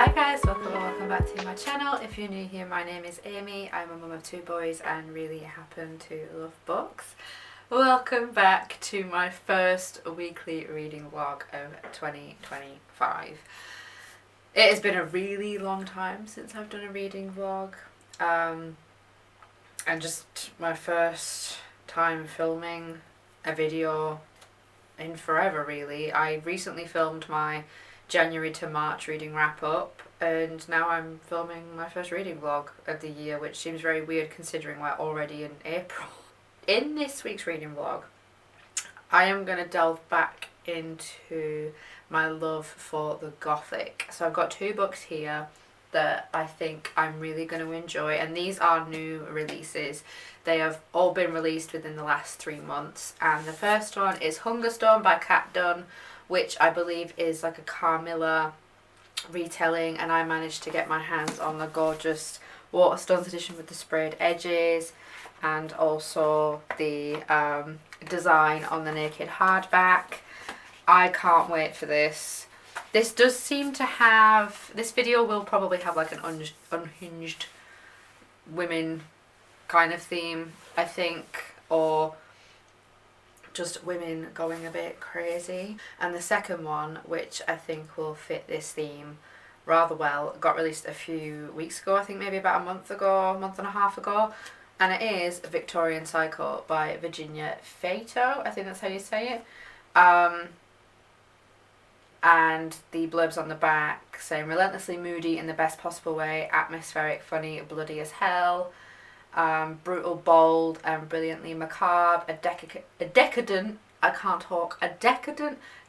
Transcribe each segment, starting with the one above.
Hi guys, welcome back to my channel. If you're new here, my name is Amy. I'm a mum of 2 boys and really happen to love books. Welcome back to my first weekly reading vlog of 2025. It has been a really long time since I've done a reading vlog, and just my first time filming a video in forever really. I recently filmed my January to March reading wrap up, and now I'm filming my first reading vlog of the year, which seems very weird considering we're already in April. In this week's reading vlog, I am going to delve back into my love for the Gothic. So I've got 2 books here that I think I'm really going to enjoy, and these are new releases. They have all been released within the last 3 months, and the first one is Hungerstone by Dunn, which I believe is like a Carmilla retelling, and I managed to get my hands on the gorgeous Waterstones edition with the sprayed edges, and also the design on the naked hardback. I can't wait for this. This does seem to have, this video will probably have like an unhinged women kind of theme, I think, or just women going a bit crazy. And the second one, which I think will fit this theme rather well, got released a few weeks ago, I think maybe about a month and a half ago, and it is Victorian Cycle by Virginia Feito, I think that's how you say it. And the blurbs on the back saying relentlessly moody in the best possible way, atmospheric, funny, bloody as hell, brutal, bold, and brilliantly macabre, a decadent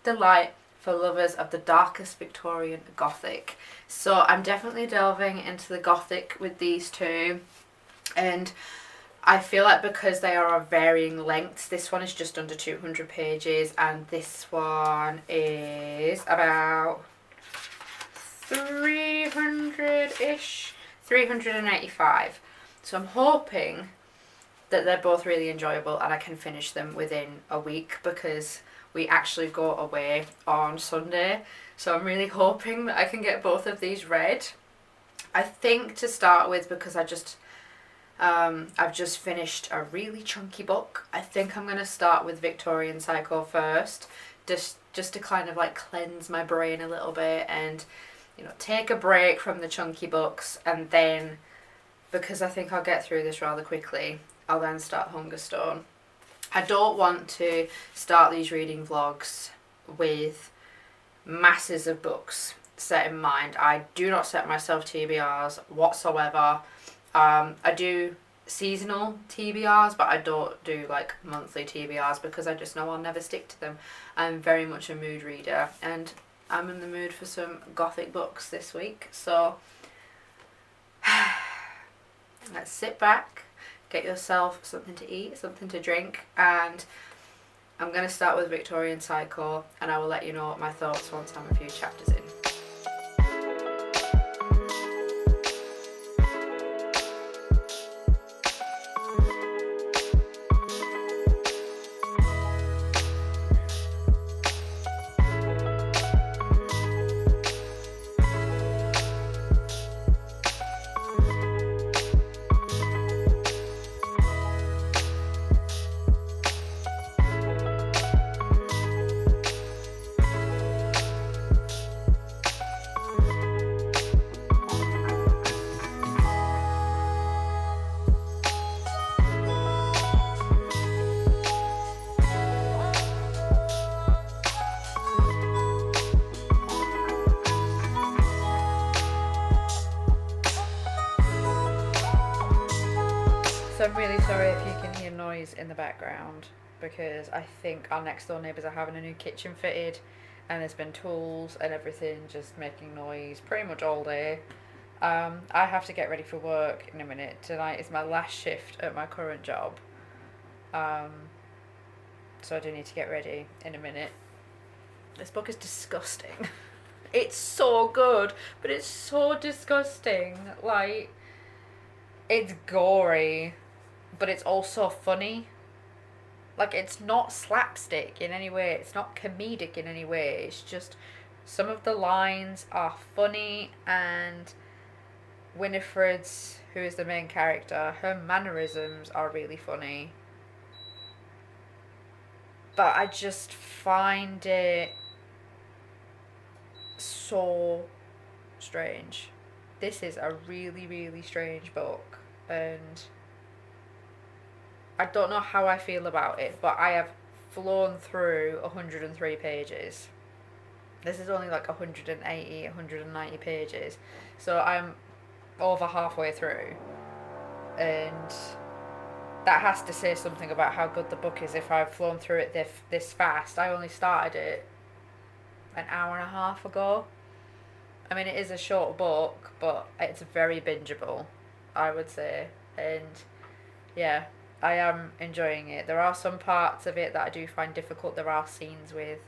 delight for lovers of the darkest Victorian Gothic. So I'm definitely delving into the Gothic with these 2, and I feel like because they are of varying lengths, this one is just under 200 pages and this one is about 300-ish, 385. So I'm hoping that they're both really enjoyable and I can finish them within a week, because we actually go away on Sunday. So I'm really hoping that I can get both of these read. I think to start with, because I've just finished a really chunky book, I think I'm going to start with Victorian Cycle first, just to kind of like cleanse my brain a little bit and, you know, take a break from the chunky books, and then, because I think I'll get through this rather quickly, I'll then start Hungerstone. I don't want to start these reading vlogs with masses of books set in mind. I do not set myself TBRs whatsoever. I do seasonal TBRs, but I don't do like monthly TBRs because I just know I'll never stick to them. I'm very much a mood reader, and I'm in the mood for some Gothic books this week, so let's sit back, get yourself something to eat, something to drink, and I'm going to start with Victorian Cycle, and I will let you know what my thoughts once I'm a few chapters in. So I'm really sorry if you can hear noise in the background, because I think our next door neighbours are having a new kitchen fitted, and there's been tools and everything just making noise pretty much all day. I have to get ready for work in a minute. Tonight is my last shift at my current job, so I do need to get ready in a minute. This book is disgusting. It's so good, but it's so disgusting. Like, it's gory, but it's also funny. Like, it's not slapstick in any way, it's not comedic in any way, it's just Some of the lines are funny, and Winifred's, who is the main character, her mannerisms are really funny. But I just find it so strange. This is a really, really strange book, and I don't know how I feel about it, but I have flown through 103 pages. This is only like 180, 190 pages, so I'm over halfway through, and that has to say something about how good the book is if I've flown through it this fast. I only started it an hour and a half ago. I mean, it is a short book, but it's very bingeable, I would say. And yeah, I am enjoying it. There are some parts of it that I do find difficult. There are scenes with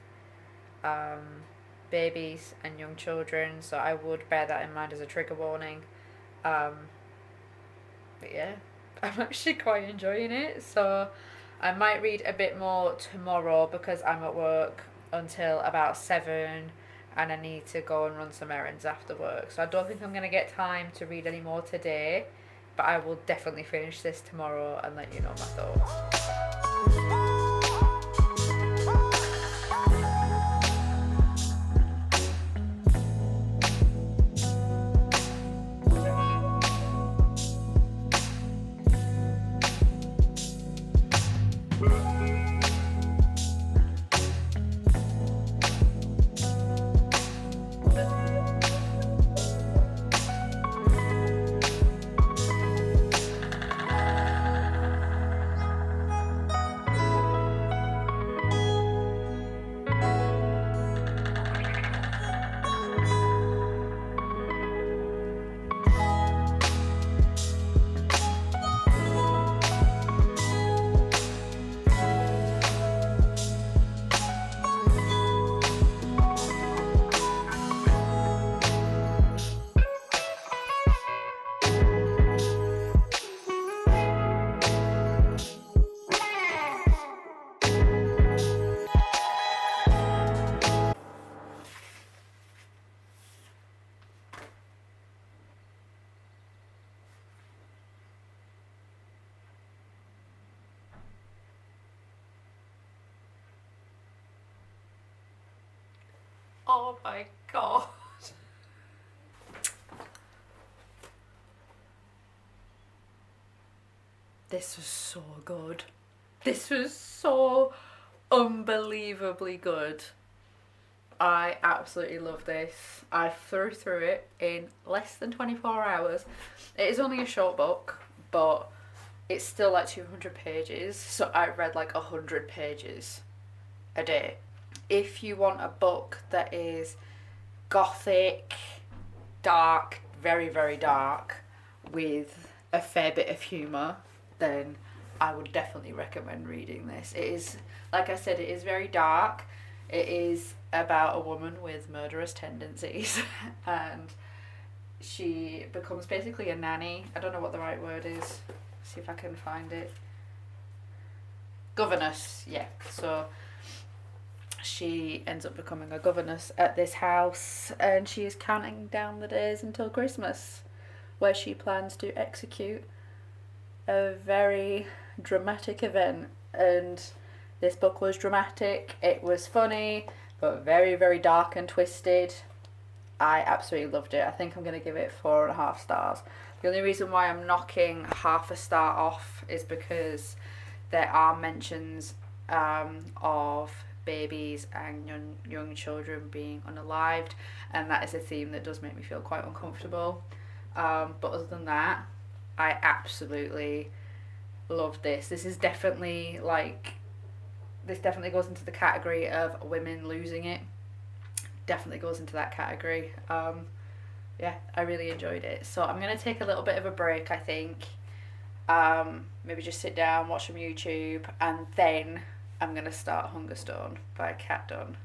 babies and young children, so I would bear that in mind as a trigger warning. But yeah, I'm actually quite enjoying it. So I might read a bit more tomorrow because I'm at work until about 7 and I need to go and run some errands after work. So I don't think I'm going to get time to read any more today, but I will definitely finish this tomorrow and let you know my thoughts. Oh my god. This was so good. This was so unbelievably good. I absolutely love this. I flew through it in less than 24 hours. It is only a short book, but it's still like 200 pages, so I read like 100 pages a day. If you want a book that is gothic, dark, very, very dark, with a fair bit of humour, then I would definitely recommend reading this. It is, like I said, it is very dark. It is about a woman with murderous tendencies and she becomes basically a nanny. I don't know what the right word is. See if I can find it. Governess, yeah. So she ends up becoming a governess at this house and she is counting down the days until Christmas, where she plans to execute a very dramatic event. And this book was dramatic, it was funny, but very, very dark and twisted. I absolutely loved it. I think I'm going to give it 4.5 stars. The only reason why I'm knocking half a star off is because there are mentions of babies and young children being unalived, and that is a theme that does make me feel quite uncomfortable. But other than that, I absolutely loved this. This is definitely like, this definitely goes into the category of women losing it. Definitely goes into that category. Yeah, I really enjoyed it. So I'm going to take a little bit of a break, I think. Maybe just sit down, watch some YouTube, and then I'm going to start Hungerstone by Kat Dunn.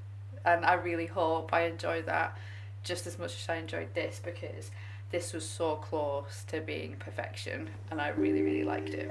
And I really hope I enjoyed that just as much as I enjoyed this, because this was so close to being perfection and I really, really liked it.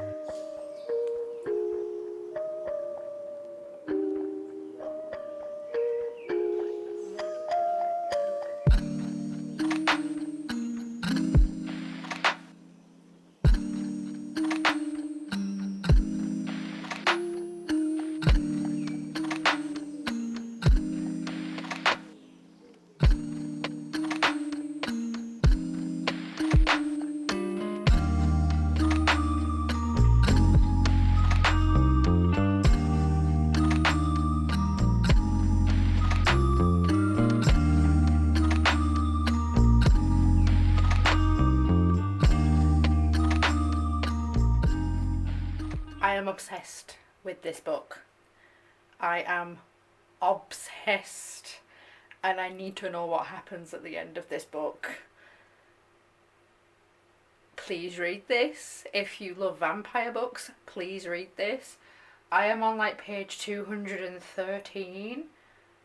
I am obsessed with this book. I am obsessed, and I need to know what happens at the end of this book. Please read this. If you love vampire books, please read this. I am on like page 213,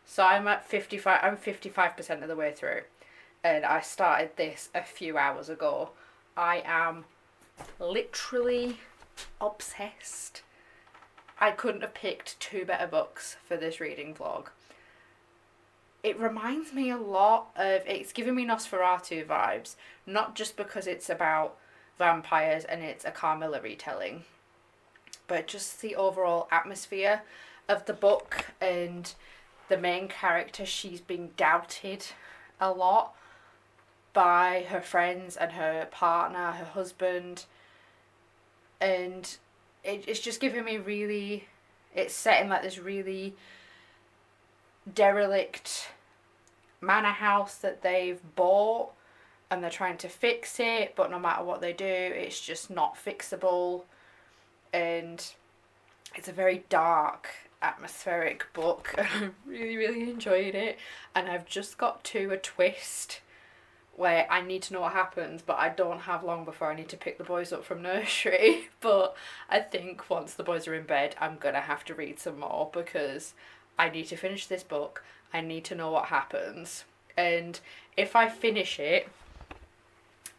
so I'm at 55. I'm 55% of the way through, and I started this a few hours ago. I am literally obsessed. I couldn't have picked two better books for this reading vlog. It reminds me a lot of, it's giving me Nosferatu vibes, not just because it's about vampires and it's a Carmilla retelling, but just the overall atmosphere of the book, and the main character, she's being doubted a lot by her friends and her partner, her husband, and it's just giving me really, it's set in like this really derelict manor house that they've bought, and they're trying to fix it, but no matter what they do, it's just not fixable. And it's a very dark, atmospheric book, and I really enjoyed it. And I've just got to a twist where I need to know what happens, but I don't have long before I need to pick the boys up from nursery. But I think once the boys are in bed, I'm gonna have to read some more, because I need to finish this book. I need to know what happens. And if I finish it,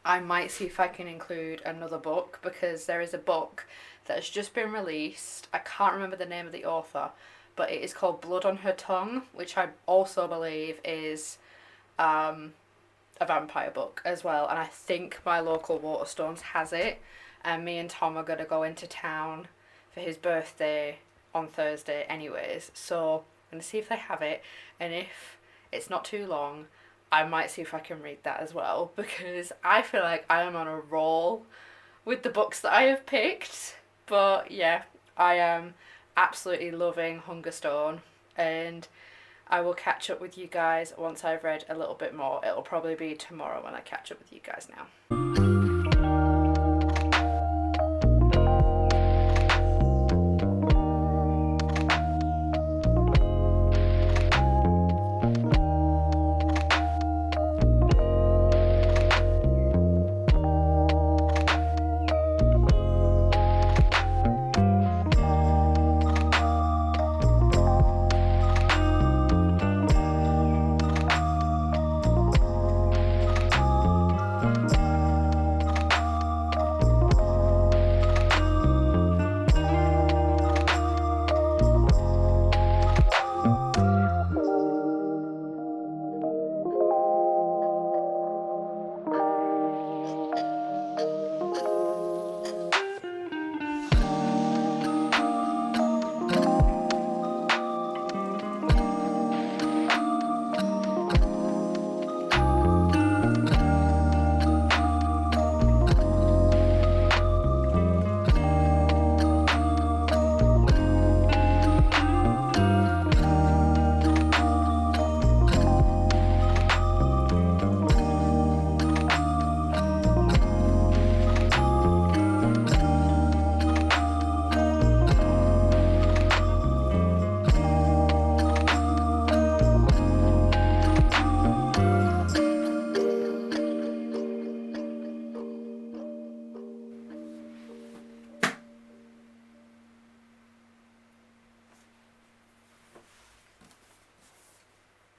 I might see if I can include another book, because there is a book that has just been released. I can't remember the name of the author, but it is called Blood on Her Tongue, which I also believe is a vampire book as well. And I think my local Waterstones has it, and me and Tom are going to go into town for his birthday on Thursday anyways, so I'm going to see if they have it, and if it's not too long, I might see if I can read that as well, because I feel like I am on a roll with the books that I have picked. But yeah, I am absolutely loving Hungerstone, and I will catch up with you guys once I've read a little bit more. It'll probably be tomorrow when I catch up with you guys now.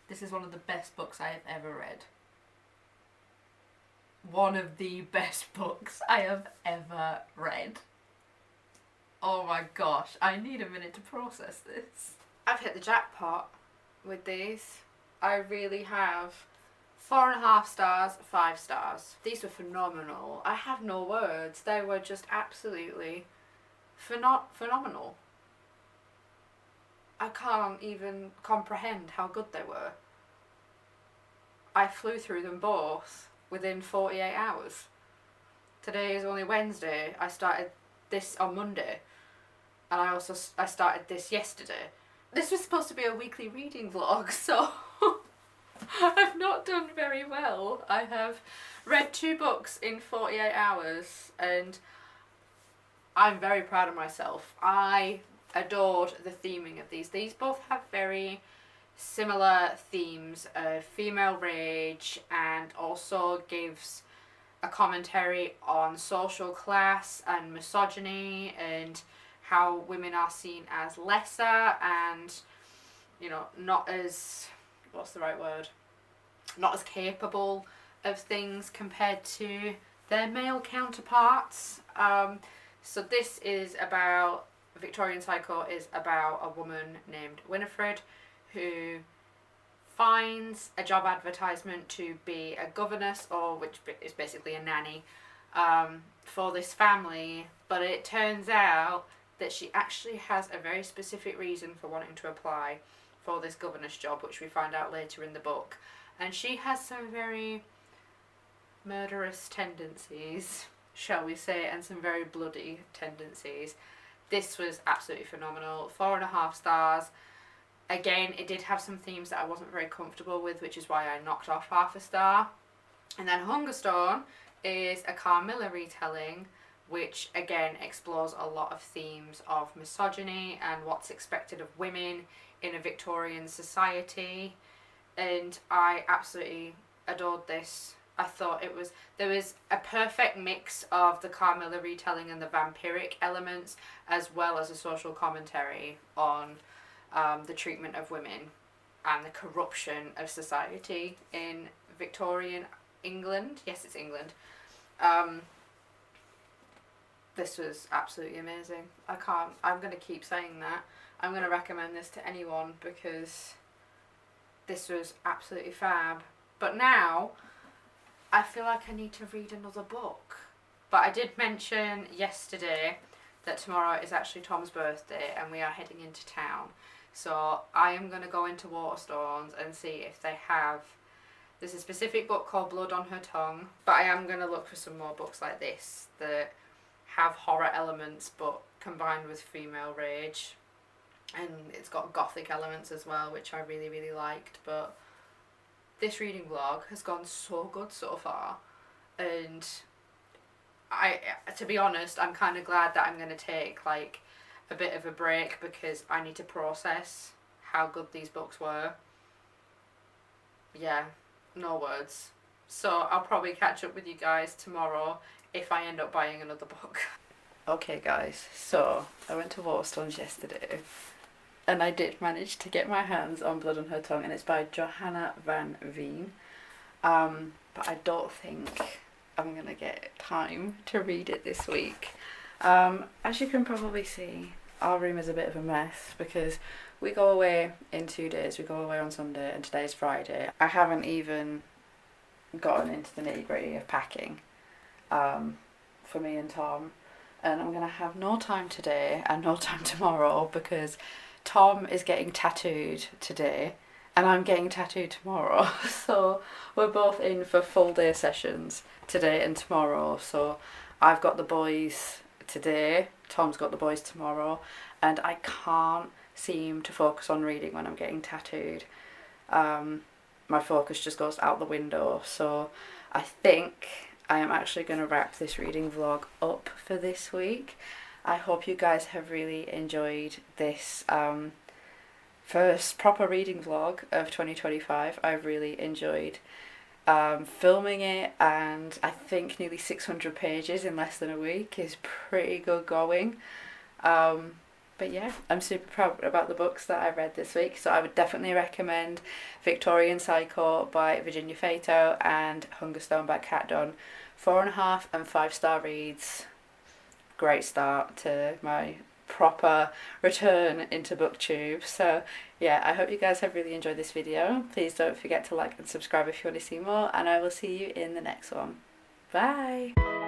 This is one of the best books I have ever read. One of the best books I have ever read. Oh my gosh, I need a minute to process this. I've hit the jackpot with these. I really have. 4.5 stars, 5 stars. These were phenomenal. I have no words. They were just absolutely phenomenal. I can't even comprehend how good they were. I flew through them both within 48 hours. Today is only Wednesday. I started this on Monday, and I started this yesterday. This was supposed to be a weekly reading vlog, so I've not done very well. I have read 2 books in 48 hours, and I'm very proud of myself. I adored the theming of these. These both have very similar themes of female rage, and also gives a commentary on social class and misogyny and how women are seen as lesser and, you know, not as, what's the right word, not as capable of things compared to their male counterparts. So this is about, Victorian Psycho is about a woman named Winifred who finds a job advertisement to be a governess, or which is basically a nanny, for this family, but it turns out that she actually has a very specific reason for wanting to apply for this governess job, which we find out later in the book. And she has some very murderous tendencies, shall we say, and some very bloody tendencies. This was absolutely phenomenal. 4.5 stars. Again, it did have some themes that I wasn't very comfortable with, which is why I knocked off 1/2 star. And then Hungerstone is a Carmilla retelling, which again explores a lot of themes of misogyny and what's expected of women in a Victorian society. And I absolutely adored this. I thought there was a perfect mix of the Carmilla retelling and the vampiric elements, as well as a social commentary on the treatment of women and the corruption of society in Victorian England. Yes, it's England. This was absolutely amazing. I'm going to keep saying that. I'm going to recommend this to anyone because this was absolutely fab. But now I feel like I need to read another book. But I did mention yesterday that tomorrow is actually Tom's birthday and we are heading into town. So I am going to go into Waterstones and see if they have, there's a specific book called Blood on Her Tongue, but I am going to look for some more books like this that have horror elements but combined with female rage. And it's got gothic elements as well, which I really, really liked. But this reading vlog has gone so good so far. And to be honest, I'm kind of glad that I'm going to take like a bit of a break because I need to process how good these books were. Yeah, no words. So I'll probably catch up with you guys tomorrow if I end up buying another book. Okay guys, so I went to Waterstones yesterday and I did manage to get my hands on Blood on Her Tongue, and it's by Johanna van Veen. But I don't think I'm going to get time to read it this week. As you can probably see, our room is a bit of a mess because we go away in 2 days. We go away on Sunday and today's Friday. I haven't even gotten into the nitty-gritty of packing for me and Tom, and I'm going to have no time today and no time tomorrow because Tom is getting tattooed today and I'm getting tattooed tomorrow. So we're both in for full day sessions today and tomorrow. So I've got the boys today, Tom's got the boys tomorrow, and I can't seem to focus on reading when I'm getting tattooed. My focus just goes out the window. So I think I am actually going to wrap this reading vlog up for this week. I hope you guys have really enjoyed this first proper reading vlog of 2025. I've really enjoyed filming it, and I think nearly 600 pages in less than a week is pretty good going. But yeah, I'm super proud about the books that I read this week, so I would definitely recommend Victorian Psycho by Virginia Feito and Hungerstone by Kat Dunn. 4.5 and 5 star reads. Great start to my proper return into booktube. So yeah, I hope you guys have really enjoyed this video. Please don't forget to like and subscribe if you want to see more, and I will see you in the next one. Bye!